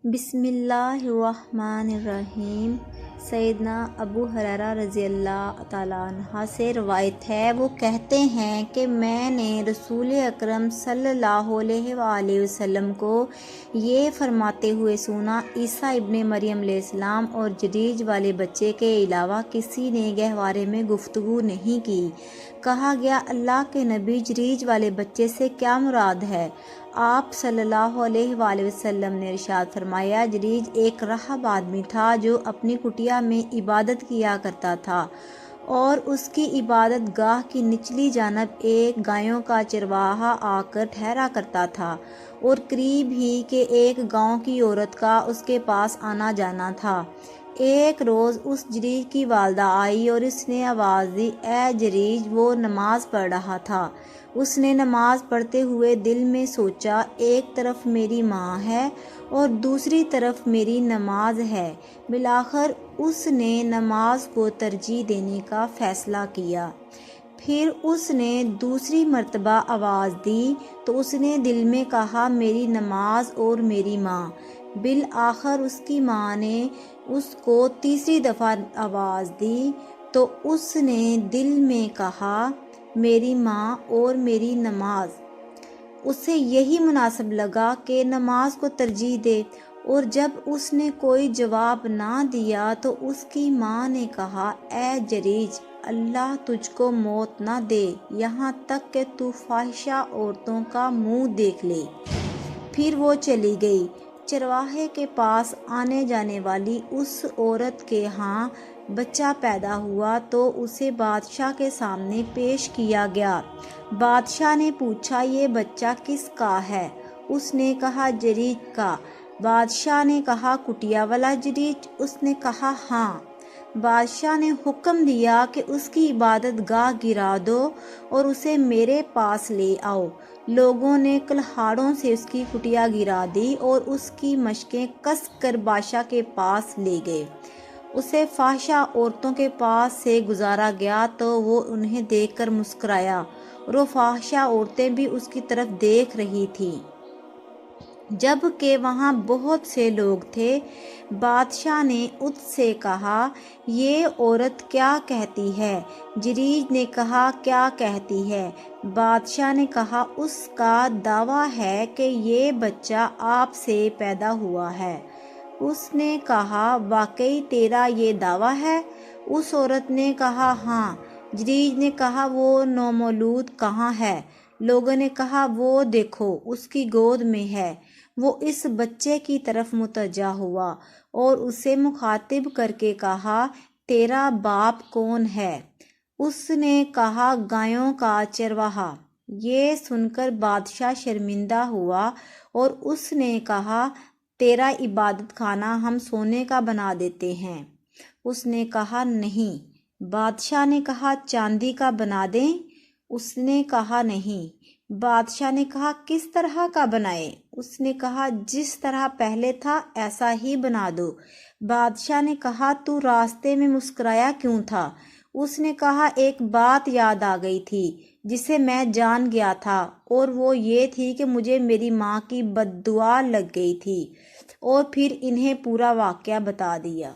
بسم اللہ الرحمن الرحیم۔ سیدنا ابو ہریرہ رضی اللہ تعالیٰ عنہ سے روایت ہے، وہ کہتے ہیں کہ میں نے رسول اکرم صلی اللہ علیہ وآلہ وسلم کو یہ فرماتے ہوئے سنا، عیسیٰ ابن مریم علیہ السلام اور جریج والے بچے کے علاوہ کسی نے گہوارے میں گفتگو نہیں کی۔ کہا گیا، اللہ کے نبی، جریج والے بچے سے کیا مراد ہے؟ آپ صلی اللہ علیہ وآلہ وسلم نے ارشاد فرمایا، جریج ایک راہب آدمی تھا جو اپنی کٹیا میں عبادت کیا کرتا تھا، اور اس کی عبادت گاہ کی نچلی جانب ایک گایوں کا چرواہا آ کر ٹھہرا کرتا تھا، اور قریب ہی کے ایک گاؤں کی عورت کا اس کے پاس آنا جانا تھا۔ ایک روز اس جریج کی والدہ آئی اور اس نے آواز دی، اے جریج! وہ نماز پڑھ رہا تھا۔ اس نے نماز پڑھتے ہوئے دل میں سوچا، ایک طرف میری ماں ہے اور دوسری طرف میری نماز ہے۔ بالآخر اس نے نماز کو ترجیح دینے کا فیصلہ کیا۔ پھر اس نے دوسری مرتبہ آواز دی تو اس نے دل میں کہا، میری نماز اور میری ماں۔ بالآخر اس کی ماں نے اس کو تیسری دفعہ آواز دی تو اس نے دل میں کہا، میری ماں اور میری نماز۔ اسے یہی مناسب لگا کہ نماز کو ترجیح دے، اور جب اس نے کوئی جواب نہ دیا تو اس کی ماں نے کہا، اے جریج! اللہ تجھ کو موت نہ دے یہاں تک کہ تو فاحشہ عورتوں کا منہ دیکھ لے۔ پھر وہ چلی گئی۔ چرواہے کے پاس آنے جانے والی اس عورت کے ہاں بچہ پیدا ہوا تو اسے بادشاہ کے سامنے پیش کیا گیا۔ بادشاہ نے پوچھا، یہ بچہ کس کا ہے؟ اس نے کہا، جریج کا۔ بادشاہ نے کہا، کٹیا والا جریج؟ اس نے کہا، ہاں۔ بادشاہ نے حکم دیا کہ اس کی عبادت گاہ گرا دو اور اسے میرے پاس لے آؤ۔ لوگوں نے کلہاڑوں سے اس کی کٹیا گرا دی اور اس کی مشقیں کس کر بادشاہ کے پاس لے گئے۔ اسے فاحشہ عورتوں کے پاس سے گزارا گیا تو وہ انہیں دیکھ کر مسکرایا، اور وہ فاحشہ عورتیں بھی اس کی طرف دیکھ رہی تھیں، جب کہ وہاں بہت سے لوگ تھے۔ بادشاہ نے اس سے کہا، یہ عورت کیا کہتی ہے؟ جریج نے کہا، کیا کہتی ہے؟ بادشاہ نے کہا، اس کا دعویٰ ہے کہ یہ بچہ آپ سے پیدا ہوا ہے۔ اس نے کہا، واقعی تیرا یہ دعویٰ ہے؟ اس عورت نے کہا، ہاں۔ جریج نے کہا، وہ نومولود کہاں ہے؟ لوگوں نے کہا، وہ دیکھو اس کی گود میں ہے۔ وہ اس بچے کی طرف متوجہ ہوا اور اسے مخاطب کر کے کہا، تیرا باپ کون ہے؟ اس نے کہا، گایوں کا چرواہا۔ یہ سن کر بادشاہ شرمندہ ہوا اور اس نے کہا، تیرا عبادت خانہ ہم سونے کا بنا دیتے ہیں۔ اس نے کہا، نہیں۔ بادشاہ نے کہا، چاندی کا بنا دیں؟ اس نے کہا، نہیں۔ بادشاہ نے کہا، کس طرح کا بنائے؟ اس نے کہا، جس طرح پہلے تھا ایسا ہی بنا دو۔ بادشاہ نے کہا، تو راستے میں مسکرایا کیوں تھا؟ اس نے کہا، ایک بات یاد آ گئی تھی جسے میں جان گیا تھا، اور وہ یہ تھی کہ مجھے میری ماں کی بد دعا لگ گئی تھی۔ اور پھر انہیں پورا واقعہ بتا دیا۔